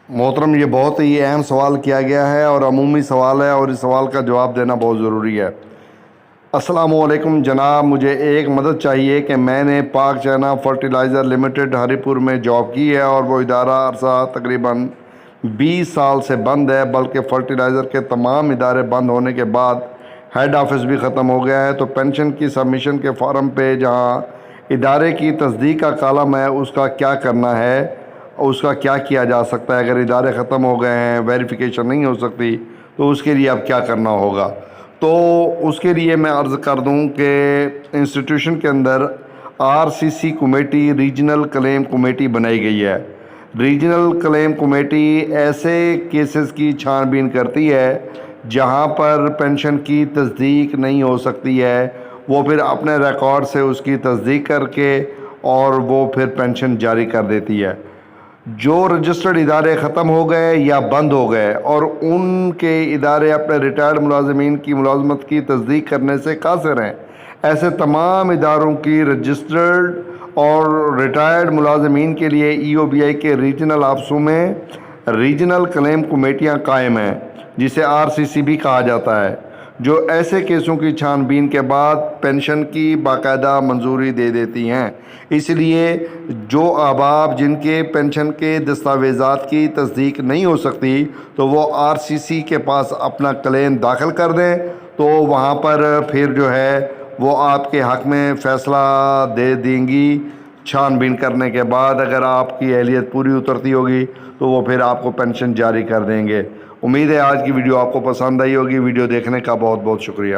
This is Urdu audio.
محترم، یہ بہت ہی اہم سوال کیا گیا ہے اور عمومی سوال ہے، اور اس سوال کا جواب دینا بہت ضروری ہے۔ السلام علیکم جناب، مجھے ایک مدد چاہیے کہ میں نے پاک چائنا فرٹیلائزر لمیٹڈ ہری پور میں جاب کی ہے، اور وہ ادارہ عرصہ تقریباً 20 سال سے بند ہے، بلکہ فرٹیلائزر کے تمام ادارے بند ہونے کے بعد ہیڈ آفس بھی ختم ہو گیا ہے۔ تو پینشن کی سبمیشن کے فارم پہ جہاں ادارے کی تصدیق کا کالم ہے، اس کا کیا کرنا ہے، اس کا کیا کیا جا سکتا ہے؟ اگر ادارے ختم ہو گئے ہیں، ویریفیکیشن نہیں ہو سکتی، تو اس کے لیے اب کیا کرنا ہوگا؟ تو اس کے لیے میں عرض کر دوں کہ انسٹیٹیوشن کے اندر RCC کمیٹی، ریجنل کلیم کمیٹی بنائی گئی ہے۔ ریجنل کلیم کمیٹی ایسے کیسز کی چھان بین کرتی ہے جہاں پر پینشن کی تصدیق نہیں ہو سکتی ہے، وہ پھر اپنے ریکارڈ سے اس کی تصدیق کر کے اور وہ پھر پینشن جاری کر دیتی ہے۔ جو رجسٹرڈ ادارے ختم ہو گئے یا بند ہو گئے اور ان کے ادارے اپنے ریٹائرڈ ملازمین کی ملازمت کی تصدیق کرنے سے قاصر ہیں، ایسے تمام اداروں کی رجسٹرڈ اور ریٹائرڈ ملازمین کے لیے EOBI کے ریجنل آفسوں میں ریجنل کلیم کمیٹیاں قائم ہیں، جسے RCC بھی کہا جاتا ہے، جو ایسے کیسوں کی چھان بین کے بعد پینشن کی باقاعدہ منظوری دے دیتی ہیں۔ اس لیے جو احباب جن کے پینشن کے دستاویزات کی تصدیق نہیں ہو سکتی، تو وہ RCC کے پاس اپنا کلیم داخل کر دیں، تو وہاں پر پھر جو ہے وہ آپ کے حق میں فیصلہ دے دیں گی۔ چھان بین کرنے کے بعد اگر آپ کی اہلیت پوری اترتی ہوگی تو وہ پھر آپ کو پینشن جاری کر دیں گے۔ امید ہے آج کی ویڈیو آپ کو پسند آئی ہوگی۔ ویڈیو دیکھنے کا بہت بہت شکریہ۔